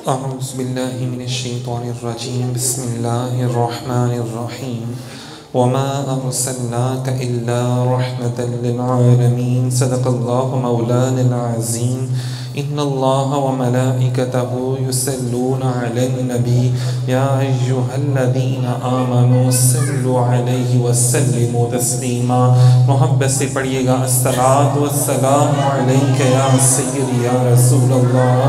अऊज़ुबिल्लाहि मिनश्शैतानिर्रजीम बिस्मिल्लाहिर्रहमानिर्रहीम वमा अर्सलनाका इल्ला रहमतल लिल आलमीन सदक़ल्लाहु मौलानल अज़ीम इन्नल्लाहा व मलाइकतहु युसल्लूना अलन नबी या अय्युहल्लज़ीना आमनू सल्लु अलैहि वसल्लिमू तस्लीमा। मोहब्बत से पढ़िएगा अस्सलातु वस्सलामु अलैका या सय्यदी या रसूलल्लाह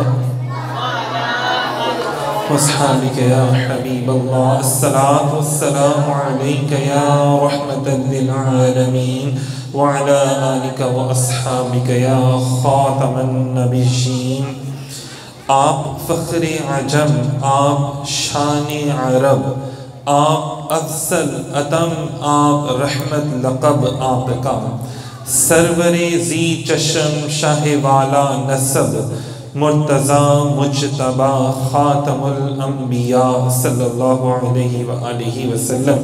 वस्हाबिका या हबीबल्लाह। अस्सलातु वस्सलामु अलैका या रहमतल लिल आलमीन व अला आलिका व अस्हाबिका या खातमन नबिय्यीन। आप फ़ख्र अजम, आप शान अरब, आप अफ़ज़ल अतम, आप रहमत लक़ब आपका, सरवरे ज़ी चशम शाह वाला नसब, मुर्तज़ा मुज्तबा ख़ातमुल अंबिया सल्लल्लाहु अलैहि व आलिहि वसल्लम।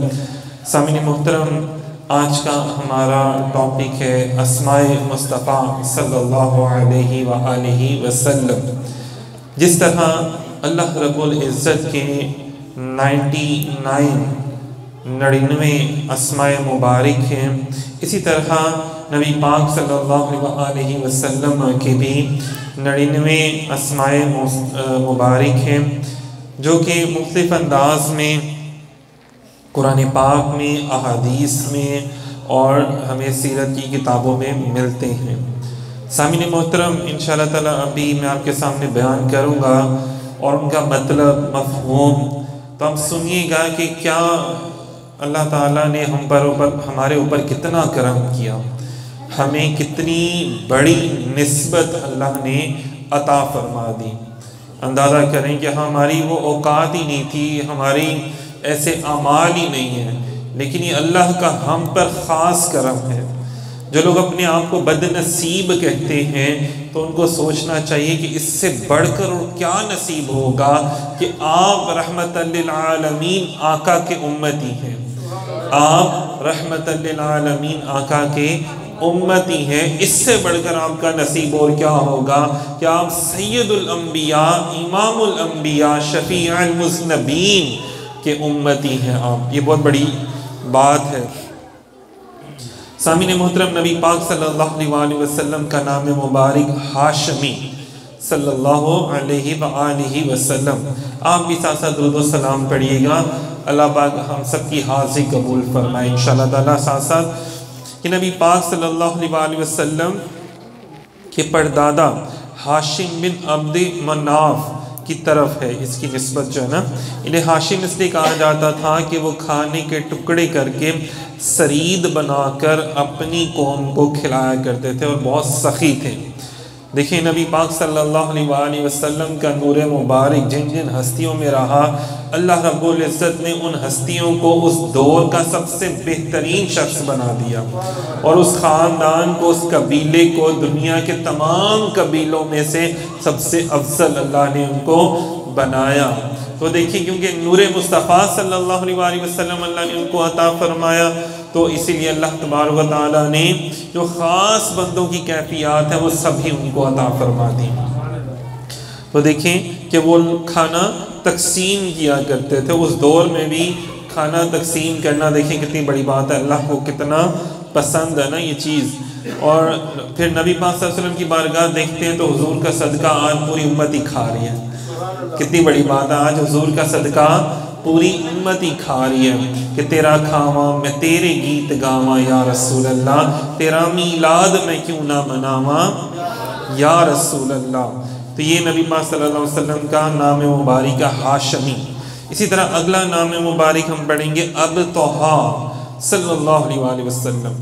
सामिन मोहतरम, आज का हमारा टॉपिक है अस्माए मुस्तफ़ा सल्लल्लाहु अलैहि व आलिहि वसल्लम। जिस तरह अल्लाह रब्बुल इज़्ज़त के 99 अस्माए मुबारक हैं, इसी तरह नबी पाक सल्लल्लाहु अलैहि वसल्लम के भी 99 अस्माए मुबारक हैं, जो कि मुख्तलिफ़ अंदाज में कुरान पाक में, अहादीस में और हमें सीरत की किताबों में मिलते हैं। सामिन मोहतरम, इंशाअल्लाह ताला अभी मैं आपके सामने बयान करूँगा और उनका मतलब मफ़हूम, तो आप सुनिएगा कि क्या अल्लाह ताला ने हमारे ऊपर कितना करम किया, हमें कितनी बड़ी निस्बत अल्लाह ने अता फरमा दी। अंदाज़ा करें कि हमारी वो औकात ही नहीं थी, हमारी ऐसे अमाल ही नहीं है, लेकिन ये अल्लाह का हम पर ख़ास करम है। जो लोग अपने आप को बदनसीब कहते हैं तो उनको सोचना चाहिए कि इससे बढ़कर और क्या नसीब होगा कि आप रहमतल लिल आलमीन आका के उम्मती हैं, आप रहमतल लिल आलमीन आका के उम्मती हैं। इससे बढ़कर आपका नसीब और क्या होगा कि आप सैयदुल अंबिया, इमामुल अंबिया, शफीउल मुज़नबीन के उम्मती हैं आप। ये बहुत बड़ी बात है। सामिन मोहतरम, नबी पाक सल्लल्लाहु अलैहि वसल्लम का नाम मुबारक हाशमी सल्लल्लाहु अलैहि वसल्लम। आप भी साथ साथ दुरूद व सलाम पढ़िएगा। अल्लाह पाक हम सब की हाज़िरी कबूल फरमाए इंशाअल्लाह ताला। साथ साथ कि नबी पाक सल्लल्लाहु अलैहि वसल्लम के परदादा हाशिम बिन अब्द मनाफ की तरफ है इसकी निस्बत, जो है ना, इन्हें हाशिम इसलिए कहा जाता था कि वो खाने के टुकड़े करके सरीद बनाकर अपनी कौम को खिलाया करते थे और बहुत सखी थे। देखिए नबी पाक सल्लल्लाहु अलैहि वसल्लम का नूर मुबारक जिन जिन हस्तियों में रहा, अल्लाह रब्बुल इज़्ज़त ने उन हस्तियों को उस दौर का सबसे बेहतरीन शख्स बना दिया और उस ख़ानदान को, उस कबीले को दुनिया के तमाम कबीलों में से सबसे अफजल अल्लाह ने उनको बनाया। तो देखिए, क्योंकि नूर मुस्तफ़ा सल्लल्लाहु अलैहि वसल्लम अल्लाह ने उनको अता फरमाया, तो इसीलिए अल्लाह तबारक व तआला ने जो ख़ास बंदों की कैफियत है वो सभी उनको अता फरमा दी। तो देखें कि वो खाना तकसीम किया करते थे। उस दौर में भी खाना तकसीम करना, देखें कितनी बड़ी बात है, अल्लाह को कितना पसंद है ना ये चीज़। और फिर नबी पाक सल्लल्लाहु अलैहि वसल्लम की बारगाह देखते हैं तो हुजूर का सदका आज पूरी उम्मत ही खा रही है। कितनी बड़ी बात है, आज हुजूर का सदका पूरी उम्मत ही खा रही है कि तेरा खावा मैं तेरे गीत गावा या रसूल अल्लाह, तेरा मीलाद मैं क्यों ना मनावा या रसूल अल्लाह। तो ये नबी पाक सल्लल्लाहु अलैहि वसल्लम का नाम मुबारक हाशमी। इसी तरह अगला नाम मुबारक हम पढ़ेंगे अब तोहा सल्लल्लाहु अलैहि वसल्लम।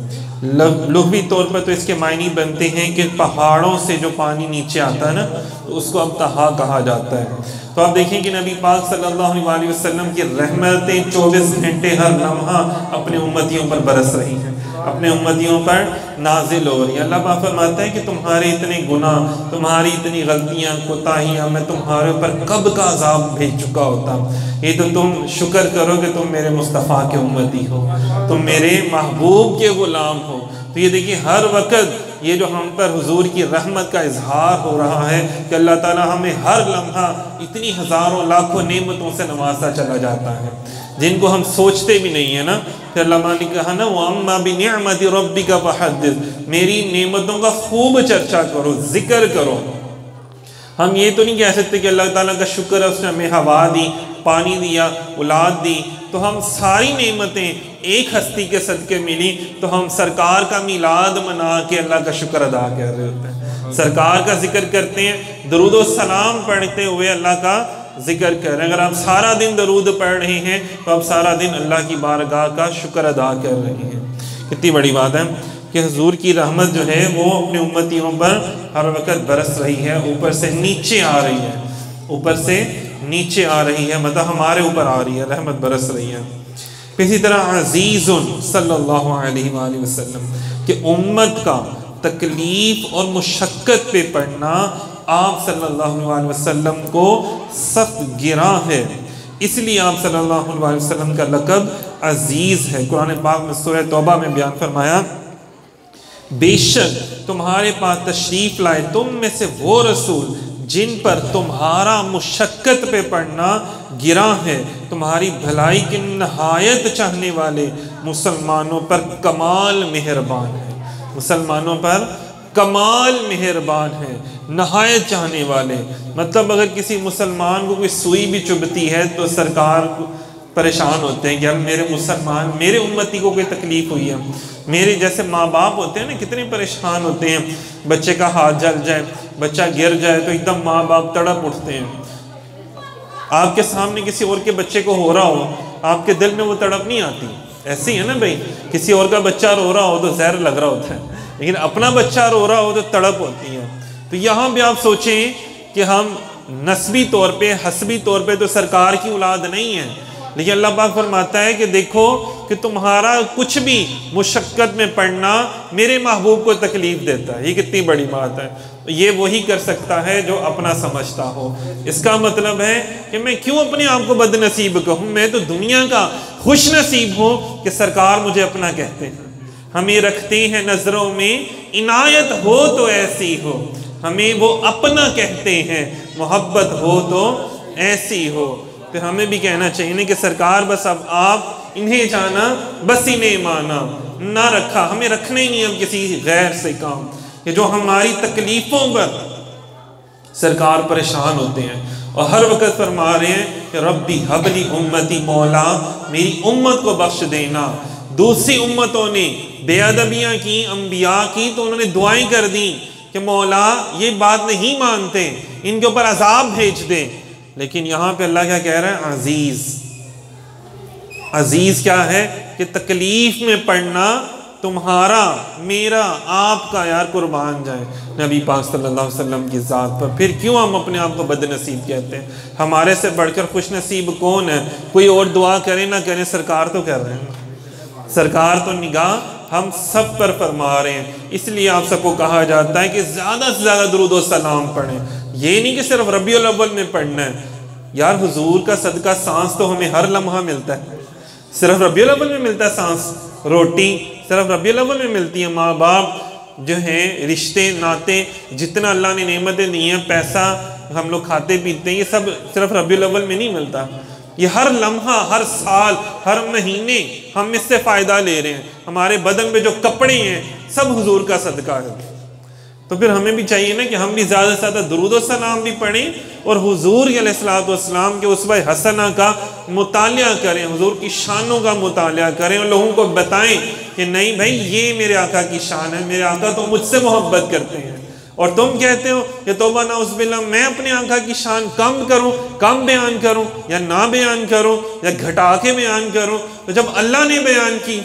लुग़वी तौर पर तो इसके मायने बनते हैं कि पहाड़ों से जो पानी नीचे आता है ना, तो उसको अब तहा कहा जाता है। तो आप देखें कि नबी पाक सल्लल्लाहु अलैहि वसल्लम की रहमतें 24 घंटे हर लम्हा अपने उम्मतियों पर बरस रही हैं। अपने उम्मतियों पर नाजिल हो रही है। अल्लाह पाक फरमाता है कि तुम्हारे इतने गुनाह, तुम्हारी इतनी गलतियाँ, कोताहियाँ, मैं तुम्हारे ऊपर कब का अजाब भेज चुका होता। ये तो तुम शुक्र करो कि तुम मेरे मुस्तफ़ा के उम्मती हो, तुम मेरे महबूब के ग़ुलाम हो। तो ये देखिए हर वक्त ये जो हम पर हुजूर की रहमत का इजहार हो रहा है कि अल्लाह ताला हमें हर लम्हा इतनी हज़ारों लाखों नेमतों से नवाजता चला जाता है जिनको हम सोचते भी नहीं है ना। फिर अल्लाह ने कहा ना, वअम्मा बिनिअमति रब्बिका फहद्दिस, मेरी नेमतों का खूब चर्चा करो, जिक्र करो। हम ये तो नहीं कह सकते कि अल्लाह ताला का शुक्र है उसने हमें हवा दी, पानी दिया, औलाद दी, तो हम सारी नेमतें एक हस्ती के सदके मिली तो हम सरकार का मिलाद मना के अल्लाह का शुक्र अदा कर रहे होते हैं, सरकार का जिक्र करते हैं, दरूद व सलाम पढ़ते हुए अल्लाह का जिक्र कर रहे हैं। अगर आप सारा दिन दरूद पढ़ रहे हैं तो आप सारा दिन अल्लाह की बारगाह का शुक्र अदा कर रहे हैं। कितनी बड़ी बात है कि हुजूर की रहमत जो है वो अपने उम्मतियों पर हर वक्त बरस रही है, ऊपर से नीचे आ रही है, ऊपर से नीचे आ रही है, मतलब हमारे ऊपर आ रही है, रहमत बरस रही है। इसी तरह अज़ीज़ुन सल्लल्लाहु अलैहि वसल्लम कि उम्मत का तकलीफ़ और मुशक्क़त पे पड़ना आप सल्लल्लाहु अलैहि वसल्लम को सख्त गिरा है, इसलिए आप सल्लल्लाहु अलैहि वसल्लम का लक़ब अज़ीज़ है। कुरान पाक में सूरह तौबा में बयान फरमाया, बेशक तुम्हारे पास तशरीफ़ लाए तुम में से वो रसूल जिन पर तुम्हारा मुशक्क़त पे पड़ना गिरा है, तुम्हारी भलाई की नहायत चाहने वाले मुसलमानों पर कमाल मेहरबान है, मुसलमानों पर कमाल मेहरबान है, नहायत चाहने वाले। मतलब अगर किसी मुसलमान को कोई सुई भी चुभती है तो सरकार परेशान होते हैं कि अब मेरे मुसलमान, मेरे उम्मती को कोई तकलीफ़ हुई है। मेरे जैसे माँ बाप होते हैं ना, कितने परेशान होते हैं, बच्चे का हाथ जल जाए, बच्चा गिर जाए तो एकदम माँ बाप तड़प उठते हैं। आपके सामने किसी और के बच्चे को हो रहा हो, आपके दिल में वो तड़प नहीं आती। ऐसे ही है ना भाई, किसी और का बच्चा रो रहा हो तो जहर लग रहा होता है, लेकिन अपना बच्चा रो रहा हो तो तड़प होती है। तो यहाँ भी आप सोचें कि हम नस्बी तौर पे, हस्बी तौर पे तो सरकार की औलाद नहीं है, लेकिन अल्लाह पाक फरमाता है कि देखो कि तुम्हारा कुछ भी मुशक्क़त में पड़ना मेरे महबूब को तकलीफ़ देता है। ये कितनी बड़ी बात है। तो ये वही कर सकता है जो अपना समझता हो। इसका मतलब है कि मैं क्यों अपने आप को बदनसीब कहूँ, मैं तो दुनिया का खुश नसीब हूँ कि सरकार मुझे अपना कहते हैं, हमें रखते हैं नज़रों में, इनायत हो तो ऐसी हो, हमें वो अपना कहते हैं, मोहब्बत हो तो ऐसी हो। तो हमें भी कहना चाहिए ना कि सरकार बस अब आप इन्हें जाना, बस इन्हें माना, ना रखा, हमें रखना ही नहीं अब किसी गैर से काम, कि जो हमारी तकलीफ़ों पर सरकार परेशान होते हैं और हर वक्त फरमा रहे हैं कि रब्बी हबली उम्मती, मौला मेरी उम्मत को बख्श देना। दूसरी उम्मतों ने बेअदबियाँ की, अम्बिया की, तो उन्होंने दुआएं कर दी कि मौला ये बात नहीं मानते, इनके ऊपर अजाब भेज दे। लेकिन यहाँ पे अल्लाह क्या कह रहा है, अजीज़। अजीज़ क्या है कि तकलीफ़ में पड़ना तुम्हारा, मेरा, आपका यार कुर्बान जाए नबी पाक सल्लल्लाहु अलैहि वसल्लम की ज़ात पर। फिर क्यों हम अपने आप को बदनसीब कहते हैं? हमारे से बढ़कर खुश नसीब कौन है? कोई और दुआ करे ना करे, सरकार तो कर रहे हैं, सरकार तो निगाह हम सब पर फरमा रहे हैं। इसलिए आप सबको कहा जाता है कि ज़्यादा से ज़्यादा दुरूद व सलाम पढ़ें। ये नहीं कि सिर्फ रबीउल अव्वल में पढ़ना है यार, हुजूर का सदका सांस तो हमें हर लम्हा मिलता है, सिर्फ रबीउल अव्वल में मिलता है सांस, रोटी सिर्फ रबीउल अव्वल में मिलती है, माँ बाप जो हैं, रिश्ते नाते, जितना अल्लाह ने नेमतें दी हैं, पैसा हम लोग खाते पीते हैं, ये सब सिर्फ रबीउल अव्वल में नहीं मिलता। ये हर लम्हा, हर साल, हर महीने हम इससे फ़ायदा ले रहे हैं। हमारे बदन में जो कपड़े हैं सब हुजूर का सदका है। तो फिर हमें भी चाहिए ना कि हम भी ज़्यादा से ज़्यादा दुरूद व सलाम भी पढ़ें और हुजूर अलैहिस्सलातु वस्सलाम के उसवा हसना का मुतालिया करें, हुजूर की शानों का मुतालिया करें और लोगों को बताएं कि नहीं भाई ये मेरे आका की शान है, मेरे आका तो मुझसे मोहब्बत करते हैं। और तुम कहते हो कि तौबा नाउज़ुबिल्लाह, मैं अपने आका की शान कम करूं, कम बयान करूं या ना बयान करूं या घटा के बयान करूं। तो जब अल्लाह ने बयान की,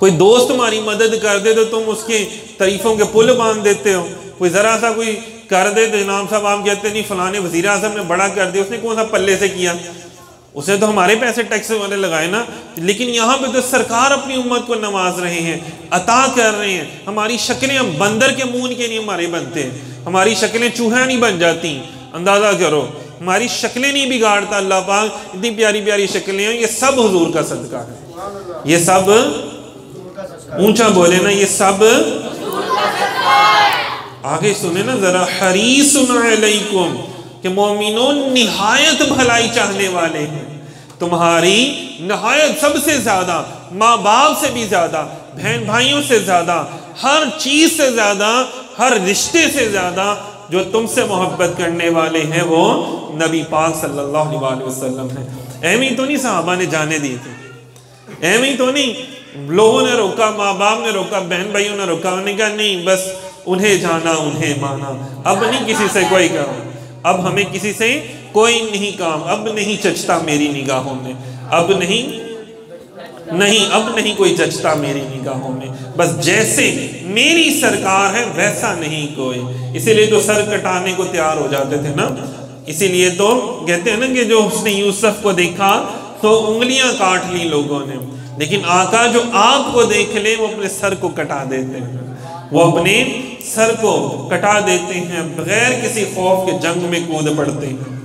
कोई दोस्त तुम्हारी मदद कर दे तो तुम उसके तारीफ़ों के पुल बांध देते हो, कोई ज़रा सा कोई कर दे तो जनाब साहब आप कहते नहीं फलाने वज़ीर आज़म ने बड़ा कर दिया, उसने कौन सा पल्ले से किया, उसे तो हमारे पैसे टैक्स वाले लगाए ना, लेकिन यहाँ पे तो सरकार अपनी उम्मत को नवाज रहे हैं, अता कर रहे हैं। हमारी शक्लें बंदर के मुंह के नहीं हमारे बनते, हमारी शक्लें चूहा नहीं बन जाती। अंदाजा करो, हमारी शक्लें नहीं बिगाड़ता अल्लाह पाक, इतनी प्यारी प्यारी शक्लें हैं। ये सब हुजूर का सदका है, ये सब ऊंचा बोले ना, ये सब आगे सुने ना जरा, हरीसुन अलैकुम कि मोमिनों निहायत भलाई चाहने वाले हैं तुम्हारी, निहायत सबसे ज्यादा, माँ बाप से भी ज्यादा, बहन भाइयों से ज्यादा, हर चीज से ज्यादा, हर रिश्ते से ज्यादा जो तुमसे मोहब्बत करने वाले हैं वो नबी पाक सल्लल्लाहु अलैहि वसल्लम है। एवं तो नहीं साहबा ने जाने दी थी, एवं तो नहीं लोगों ने रोका, माँ बाप ने रोका, बहन भाइयों ने रोका, उन्होंने कहा नहीं बस उन्हें जाना उन्हें माना, अब नहीं किसी से कोई काम, अब हमें किसी से कोई नहीं काम, अब नहीं जचता मेरी निगाहों में, अब नहीं अब नहीं कोई जचता मेरी निगाहों में, बस जैसे मेरी सरकार है वैसा नहीं कोई। इसीलिए तो सर कटाने को तैयार हो जाते थे ना, इसीलिए तो कहते हैं ना कि जो उसने यूसुफ को देखा तो उंगलियां काट ली लोगों ने, लेकिन आका जो आपको देख ले वो अपने सर को कटा देते हैं, वो अपने सर को कटा देते हैं, बगैर किसी खौफ के जंग में कूद पड़ते हैं।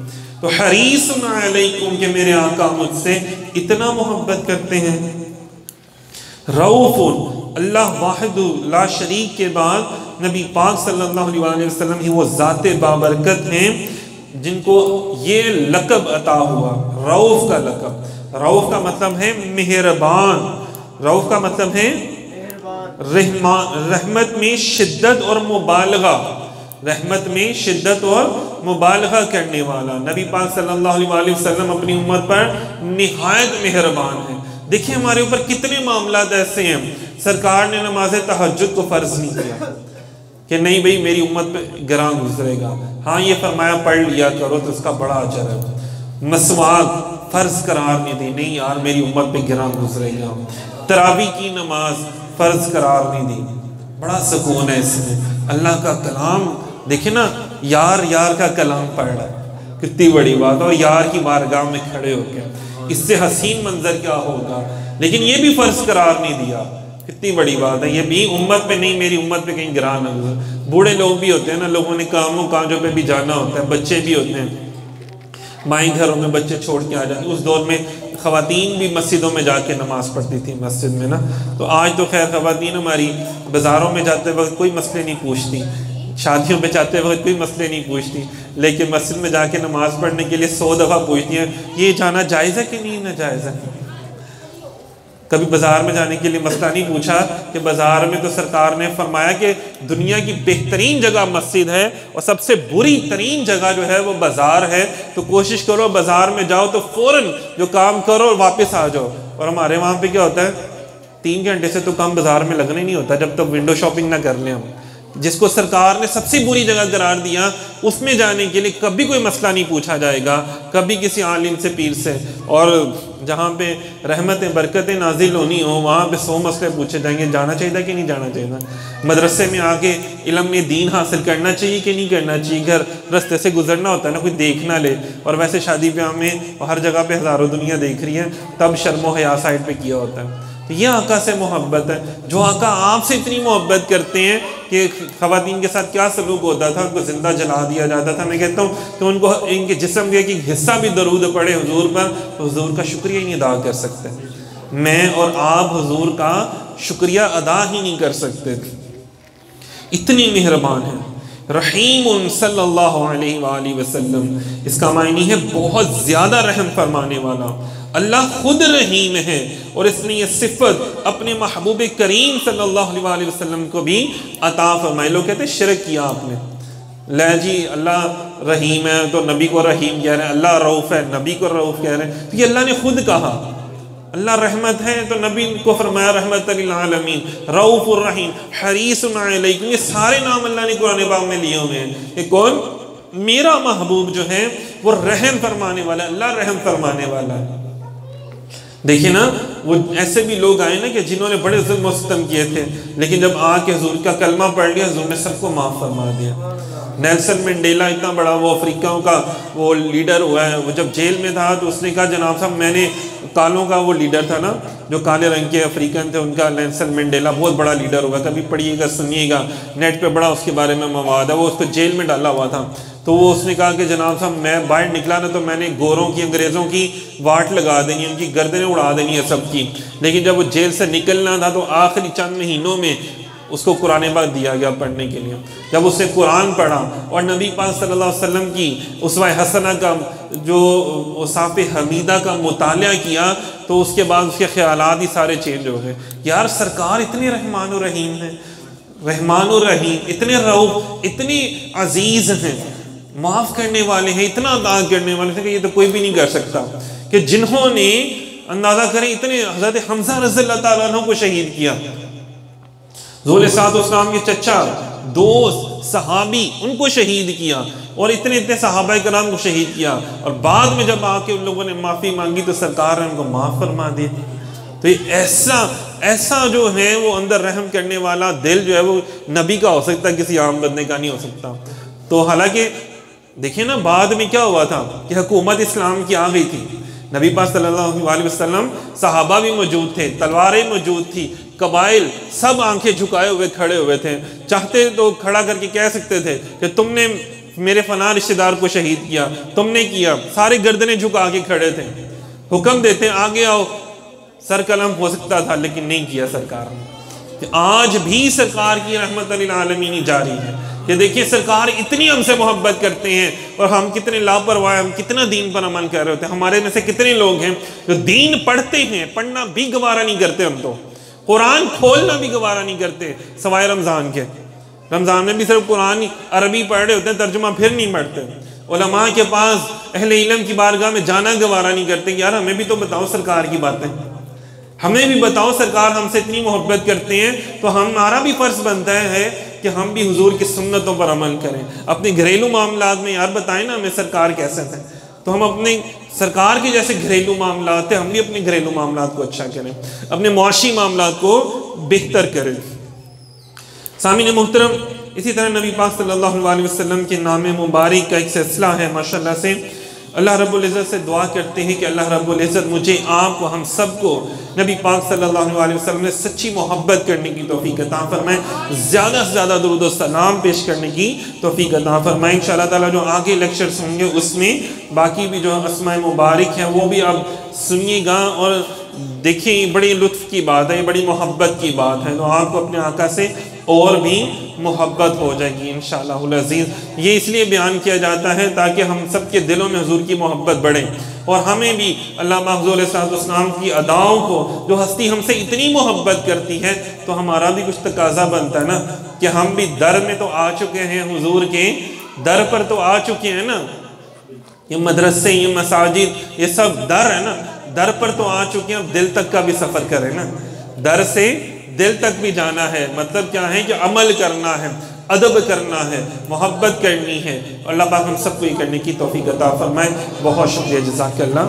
तो हरीसुन अलैकुम के मेरे आका मुझसे इतना मोहब्बत करते हैं। रऊफुन, अल्लाह वाहिदु ला शरीक के बाद नबी पाक सल्लल्लाहु अलैहि वसल्लम ही वो ज़ाते बाबरकत हैं जिनको ये लक़ब अता हुआ, रऊफ का लक़ब। रऊफ का मतलब है मेहरबान, रऊफ का मतलब है रहमत में शिद्दत और मुबालगा, रहमत में शिद्दत और मुबालगा करने वाला। नबी पाक सल्लल्लाहु अलैहि वसल्लम अपनी उम्मत पर निहायत मेहरबान है। देखिए हमारे ऊपर कितने मामलात ऐसे हैं, सरकार ने नमाज तहज्जुद को फ़र्ज नहीं किया कि नहीं भाई मेरी उम्मत पे गिरां गुजरेगा, हाँ ये फरमाया पढ़ लिया करो तो उसका बड़ा अजर है। मसवाक फ़र्ज करार नहीं दी, नहीं यार मेरी उम्मत पे गिरां गुजरेगा। तरावी की नमाज फ़र्ज करार नहीं दी, बड़ा सुकून है इसमें। अल्लाह का कलाम देखे ना, यार यार का कलाम पढ़ रहा है, कितनी बड़ी बात है। और यार की बारगाह में खड़े होकर, इससे हसीन मंजर क्या होगा, लेकिन ये भी फ़र्ज करार नहीं दिया, कितनी बड़ी बात है। ये भी उम्मत पे नहीं, मेरी उम्मत पे कहीं गिरा ना गुजर। बूढ़े लोग भी होते हैं ना, लोगों ने कामों काजों पे भी जाना होता है, बच्चे भी होते हैं, माई घरों में बच्चे छोड़ के आ जाते। उस दौर में ख़वातीन भी मस्जिदों में जाके नमाज़ पढ़ती थी मस्जिद में ना, तो आज तो खैर ख़वातीन हमारी बाज़ारों में जाते वक्त कोई मसले नहीं पूछती, शादियों में जाते वक्त कोई मसले नहीं पूछती, लेकिन मस्जिद में जाके नमाज़ पढ़ने के लिए 100 दफ़ा पूछती हैं ये जाना जायज़ है कि नहीं नाजायज़ है। कभी बाज़ार में जाने के लिए मसला नहीं पूछा कि बाज़ार में तो सरकार ने फरमाया कि दुनिया की बेहतरीन जगह मस्जिद है और सबसे बुरी तरीन जगह जो है वो बाज़ार है, तो कोशिश करो बाज़ार में जाओ तो फ़ौरन जो काम करो और वापस आ जाओ। और हमारे वहाँ पे क्या होता है, 3 घंटे से तो कम बाज़ार में लगना ही नहीं होता जब तक विंडो शॉपिंग ना कर लें हम। जिसको सरकार ने सबसे बुरी जगह करार दिया उसमें जाने के लिए कभी कोई मसला नहीं पूछा जाएगा, कभी किसी आलिम से पीर से। और जहाँ पे रहमतें बरकतें नाजिल होनी हो वहाँ पे 100 मसले पूछे जाएंगे, जाना चाहिए कि नहीं जाना चाहिए, मदरसे में आके इल्म में दीन हासिल करना चाहिए कि नहीं करना चाहिए। घर रास्ते से गुजरना होता है ना, कोई देख ना ले, और वैसे शादी ब्याह में हर जगह पे हज़ारों दुनिया देख रही है, तब शर्मो हया साइड पे किया होता है। तो ये आका से मोहब्बत है। जो आका आपसे इतनी मोहब्बत करते हैं कि ख़वातीन के साथ क्या सलूक होता था, उनको ज़िंदा जला दिया जाता था। मैं कहता हूँ कि उनको इनके जिस्म के एक हिस्सा भी दरूद पड़े हुजूर पर तो हुजूर का शुक्रिया ही नहीं अदा कर सकते। मैं और आप हुजूर का शुक्रिया अदा ही नहीं कर सकते, इतनी मेहरबान है। रहीम सल्लल्लाहु अलैहि वसल्लम, इसका मायनी है बहुत ज़्यादा रहम फरमाने वाला। अल्लाह खुद रहीम है और इसने ये सिफत अपने महबूब करीम सल्लल्लाहु अलैहि वसल्लम को भी अता फरमाई। लोग कहते हैं शिरक किया आपने, ले जी अल्लाह रहीम है तो नबी को रहीम कह रहे हैं, अल्लाह रऊफ़ है नबी को रऊफ़ कह रहे हैं। तो ये अल्लाह ने खुद कहा, अल्लाह रहमत है तो नबी को फरमाया रहमतल लिल आलमीन, रऊफ़ुर रहीम, हरीसुन अलैकुम। ये सारे नाम अल्लाह ने कुरान पाक में लिए हुए हैं कि कौन, मेरा महबूब जो है वो रहम फरमाने वाला, अल्लाह रहम फरमाने वाला है। देखिए ना, वो ऐसे भी लोग आए ना कि जिन्होंने बड़े जुल्म और सितम किए थे, लेकिन जब आके हुजूर का कलमा पढ़ लिया, हुजूर ने सबको माफ़ फरमा दिया। नेल्सन मंडेला इतना बड़ा वो अफ्रीकाओं का वो लीडर हुआ है, वो जब जेल में था तो उसने कहा जनाब साहब मैंने, कालों का वो लीडर था ना, जो काले रंग के अफ्रीकन थे, उनका नेल्सन मंडेला बहुत बड़ा लीडर हुआ, कभी पढ़िएगा सुनिएगा, नेट पे बड़ा उसके बारे में मवाद है। वो उसको जेल में डाला हुआ था, तो वो उसने कहा कि जनाब साहब मैं बाहर निकला ना तो मैंने गोरों की, अंग्रेज़ों की वाट लगा देनी, उनकी गर्दनें उड़ा देनी है सबकी। लेकिन जब वो जेल से निकलना था तो आखिरी चंद महीनों में उसको कुरान पाक दिया गया पढ़ने के लिए। जब उसने कुरान पढ़ा और नबी पाक सल्लल्लाहु अलैहि वसल्लम की उसवा हसना का जो औसाफ़ हमीदा का मुताला किया, तो उसके बाद उसके ख्यालात ही सारे चेंज हो गए। यार सरकार इतने रहमान और रहीम हैं, रहमान और रहीम, इतने रऊफ़, इतने अजीज़ हैं, माफ़ करने वाले हैं, इतना अदा करने वाले हैं कि ये तो कोई भी नहीं कर सकता। कि जिन्होंने अंदाज़ा करें इतने हज़रत हम्ज़ा रज़ियल्लाहु ताला अन्हु को शहीद किया, ज़ुलैख़ात के चचा, दोस्त, सहाबी, उनको शहीद किया, और इतने इतने सहाबा कराम को शहीद किया, और बाद में जब आके उन लोगों ने माफ़ी मांगी तो सरकार ने उनको माफ़ फरमा दी। तो ये ऐसा जो है वो अंदर रहम करने वाला दिल जो है वो नबी का हो सकता है, किसी आम बंदे का नहीं हो सकता। तो हालांकि देखिए ना, बाद में क्या हुआ था कि हुकूमत इस्लाम की आ गई थी, नबी पाक सल्लल्लाहु अलैहि वसल्लम, सहाबा भी मौजूद थे, तलवारें मौजूद थी, कबाइल सब आंखें झुकाए हुए खड़े हुए थे। चाहते तो खड़ा करके कह सकते थे कि तुमने मेरे फना रिश्तेदार को शहीद किया, तुमने किया, सारे गर्दनें झुका के खड़े थे, हुक्म देते आगे आओ, सर कलम हो सकता था, लेकिन नहीं किया सरकार ने। आज भी सरकार की रहमत लिल आलमीन जारी है कि देखिए सरकार इतनी हमसे मोहब्बत करते हैं और हम कितने लापरवाह, हम कितना दीन पर अमल कर रहे होते हैं। हमारे में से कितने लोग हैं जो दीन पढ़ते हैं, पढ़ना भी गवारा नहीं करते, हम तो कुरान खोलना भी गवारा नहीं करते, सवाए रमज़ान के। रमज़ान में भी सिर्फ कुरान अरबी पढ़ रहे होते हैं, तर्जुमा फिर नहीं पढ़ते। उलमा के पास, अहले इल्म की बारगाह में जाना गवारा नहीं करते। यार हमें भी तो बताओ सरकार की बातें, हमें भी बताओ, सरकार हमसे इतनी मोहब्बत करते हैं तो हमारा भी फ़र्ज़ बनता है कि हम भी हुजूर की सुन्नतों पर अमल करें। अपने घरेलू मामलात में यार बताएं ना हमें सरकार कैसे थे, तो हम अपने सरकार के जैसे घरेलू मामलात थे, हम भी अपने घरेलू मामलात को अच्छा करें, अपने मुआशी मामलात को बेहतर करें। सामीन मोहतरम, इसी तरह नबी पाक सल्लल्लाहु अलैहि वसल्लम के नाम मुबारक का एक सिलसिला है माशाअल्लाह से। अल्लाह रब्बुल इज़्ज़त से दुआ करते हैं कि अल्लाह रब्बुल इज़्ज़त मुझे, आपको, हम सबको नबी पाक सल्लल्लाहु अलैहि वसल्लम ने सच्ची मोहब्बत करने की तौफीक अता फरमाए, ज़्यादा से ज़्यादा दुरूद और सलाम पेश करने की तौफीक अता फरमाए। इंशाअल्लाह ताला जो आगे लेक्चर्स होंगे उसमें बाकी भी जो अस्माए मुबारक हैं वो भी आप सुनिएगा और देखिए, बड़ी लुत्फ़ की बात है, बड़ी मोहब्बत की बात है, तो आपको अपने आका से और भी मोहब्बत हो जाएगी इंशाअल्लाहुल अज़ीज़। ये इसलिए बयान किया जाता है ताकि हम सब के दिलों में हुजूर की मोहब्बत बढ़े और हमें भी अल्लामा हुज़ूर अलैहिस्सलाम की अदाओं को, जो हस्ती हमसे इतनी मोहब्बत करती है, तो हमारा भी कुछ तकाजा बनता है ना कि हम भी दर में तो आ चुके हैं, हुजूर के दर पर तो आ चुके हैं ना। ये मदरसे, ये मसाजिद, ये सब दर है ना, दर पर तो आ चुके हैं, अब दिल तक का भी सफ़र करें ना, दर से दिल तक भी जाना है। मतलब क्या है कि अमल करना है, अदब करना है, मोहब्बत करनी है। अल्लाह पाक हम सबको ये करने की तौफीक अता फरमाए। बहुत शुक्रिया, जज़ाकल्लाह।